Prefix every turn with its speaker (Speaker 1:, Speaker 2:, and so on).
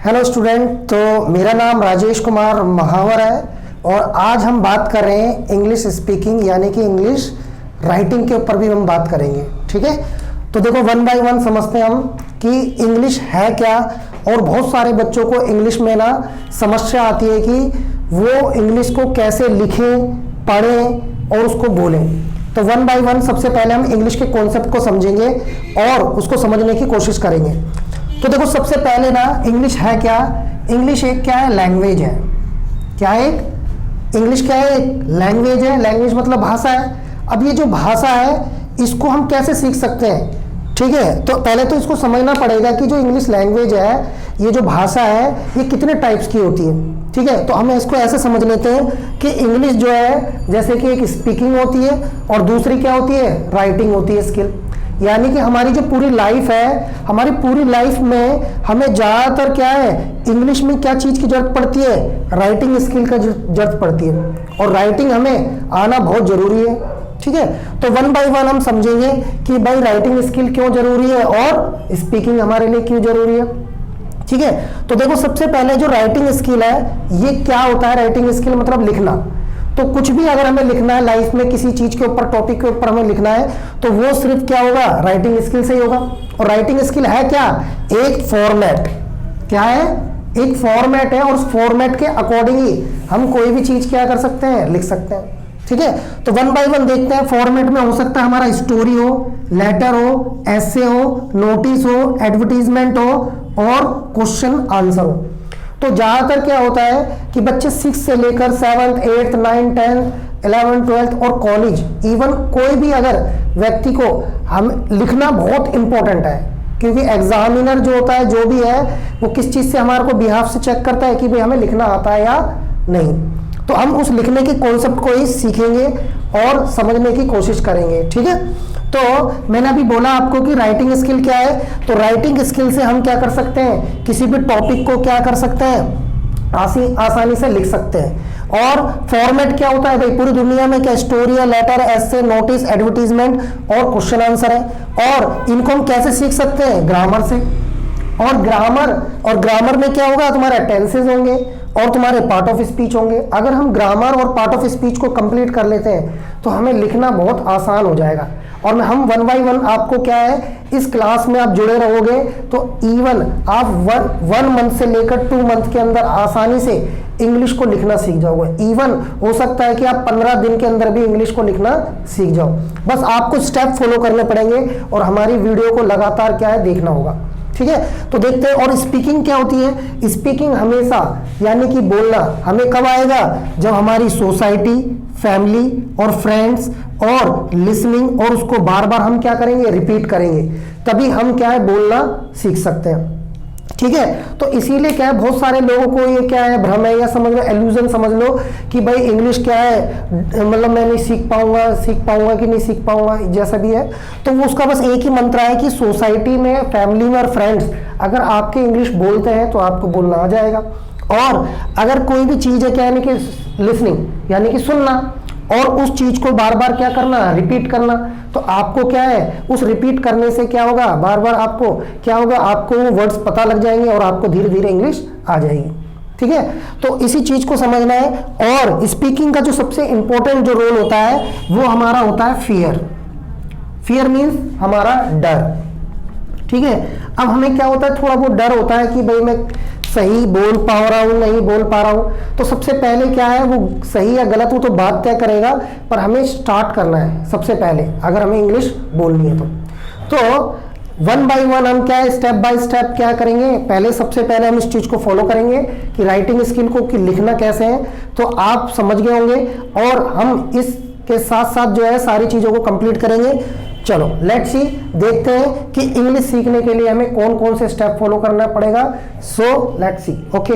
Speaker 1: Hello student, तो मेरा नाम राजेश कुमार महावर है और आज हम बात कर रहे हैं इंग्लिश स्पीकिंग यानी कि इंग्लिश राइटिंग के ऊपर भी हम बात करेंगे। ठीक है, तो देखो वन बाय वन समझते हैं हम कि इंग्लिश है क्या। और बहुत सारे बच्चों को इंग्लिश में ना समस्या आती है कि वो इंग्लिश को कैसे लिखें, पढ़ें और उसको बोलें। तो वन बाय वन सबसे पहले हम इंग्लिश के कॉन्सेप्ट को समझेंगे और उसको समझने की कोशिश करेंगे। तो देखो सबसे पहले ना इंग्लिश है क्या। इंग्लिश एक क्या है, लैंग्वेज है। क्या है? इंग्लिश क्या है? एक लैंग्वेज है। लैंग्वेज मतलब भाषा है। अब ये जो भाषा है इसको हम कैसे सीख सकते हैं? ठीक है, तो पहले तो इसको समझना पड़ेगा कि जो इंग्लिश लैंग्वेज है, ये जो भाषा है, ये कितने टाइप्स की होती है। ठीक है, तो हम इसको ऐसे समझ लेते हैं कि इंग्लिश जो है जैसे कि एक स्पीकिंग होती है और दूसरी क्या होती है, राइटिंग होती है, स्किल। यानी कि हमारी जो पूरी लाइफ है, हमारी पूरी लाइफ में हमें ज़्यादातर क्या है, इंग्लिश में क्या चीज़ की जरूरत पड़ती है, राइटिंग स्किल का जरूरत पड़ती है। और राइटिंग हमें आना बहुत ज़रूरी है। ठीक है, तो वन बाय वन हम समझेंगे कि भाई राइटिंग स्किल क्यों जरूरी है और स्पीकिंग हमारे लिए क्यों जरूरी है। ठीक है, तो देखो सबसे पहले जो राइटिंग स्किल है, ये क्या होता है? राइटिंग स्किल मतलब लिखना। तो कुछ भी अगर हमें लिखना है लाइफ में, किसी चीज के ऊपर, टॉपिक के ऊपर हमें लिखना है, तो वो सिर्फ क्या होगा, राइटिंग स्किल से ही होगा। और राइटिंग स्किल है क्या? एक फॉर्मेट। क्या है? एक फॉर्मेट है और उस फॉर्मेट के अकॉर्डिंग ही हम कोई भी चीज क्या कर सकते हैं, लिख सकते हैं। ठीक है, तो वन बाय वन देखते हैं। फॉर्मेट में हो सकता है हमारा स्टोरी हो, लेटर हो, एसे हो, नोटिस हो, एडवर्टीजमेंट हो और क्वेश्चन आंसर हो। तो ज्यादातर क्या होता है कि बच्चे 6 से लेकर 7th 8th 9th 10th 11th 12th और कॉलेज, इवन कोई भी अगर व्यक्ति को हम लिखना बहुत इंपॉर्टेंट है, क्योंकि एग्जामिनर जो होता है, जो भी है, वो किस चीज से हमारे को बिहाफ से चेक करता है कि भाई हमें लिखना आता है या नहीं। तो हम उस लिखने के कॉन्सेप्ट को ही सीखेंगे और समझने की कोशिश करेंगे। ठीक है, तो मैंने अभी बोला आपको कि राइटिंग स्किल क्या है। तो राइटिंग स्किल से हम क्या कर सकते हैं, किसी भी टॉपिक को क्या कर सकते हैं, आसानी से लिख सकते हैं। और फॉर्मेट क्या होता है भाई, पूरी दुनिया में क्या, स्टोरी है, लेटर, एसे, नोटिस, एडवर्टीजमेंट और क्वेश्चन आंसर है। और इनको हम कैसे सीख सकते हैं, ग्रामर से। और ग्रामर में क्या होगा, तुम्हारे टेंसेज होंगे और तुम्हारे पार्ट ऑफ स्पीच होंगे। अगर हम ग्रामर और पार्ट ऑफ स्पीच को कंप्लीट कर लेते हैं तो हमें लिखना बहुत आसान हो जाएगा। और हम वन बाय वन आपको क्या है, इस क्लास में आप जुड़े रहोगे तो इवन आप वन मंथ से लेकर 2 मंथ के अंदर आसानी से इंग्लिश को लिखना सीख जाओगे। इवन हो सकता है कि आप 15 दिन के अंदर भी इंग्लिश को लिखना सीख जाओ। बस आपको स्टेप फॉलो करने पड़ेंगे और हमारी वीडियो को लगातार क्या है, देखना होगा। ठीक है, तो देखते हैं। और स्पीकिंग क्या होती है? स्पीकिंग हमेशा यानी कि बोलना हमें कब आएगा, जब हमारी सोसाइटी, फैमिली और फ्रेंड्स और लिसनिंग और उसको बार बार हम क्या करेंगे, रिपीट करेंगे, तभी हम क्या है, बोलना सीख सकते हैं। ठीक है, तो इसीलिए क्या है, बहुत सारे लोगों को ये क्या है, भ्रम है या समझ लो, एल्यूजन समझ लो कि भाई इंग्लिश क्या है, मतलब मैं नहीं सीख पाऊंगा कि नहीं सीख पाऊंगा, जैसा भी है। तो वो उसका बस एक ही मंत्र है कि सोसाइटी में, फैमिली में और फ्रेंड्स अगर आपके इंग्लिश बोलते हैं तो आपको बोलना आ जाएगा। और अगर कोई भी चीज़ है क्या, यानी कि लिसनिंग यानी कि सुनना, और उस चीज को बार बार क्या करना, रिपीट करना, तो आपको क्या है, उस रिपीट करने से क्या होगा, बार बार आपको क्या होगा, आपको वो वर्ड्स पता लग जाएंगे और आपको धीरे धीरे इंग्लिश आ जाएगी। ठीक है, तो इसी चीज को समझना है। और स्पीकिंग का जो सबसे इंपॉर्टेंट जो रोल होता है वो हमारा होता है फियर। फियर मीन्स हमारा डर। ठीक है, अब हमें क्या होता है, थोड़ा बहुत डर होता है कि भाई मैं सही बोल पा रहा हूँ, नहीं बोल पा रहा हूँ। तो सबसे पहले क्या है, वो सही या गलत हो तो बात तय करेगा, पर हमें स्टार्ट करना है सबसे पहले अगर हमें इंग्लिश बोलनी है तो वन बाय वन हम क्या है, स्टेप बाय स्टेप क्या करेंगे, पहले सबसे पहले हम इस चीज को फॉलो करेंगे कि राइटिंग स्किल को कि लिखना कैसे है, तो आप समझ गए होंगे। और हम इसके साथ साथ जो है सारी चीजों को कंप्लीट करेंगे। चलो लेट्स सी, देखते हैं कि इंग्लिश सीखने के लिए हमें कौन कौन से स्टेप फॉलो करना पड़ेगा। So let's see, okay.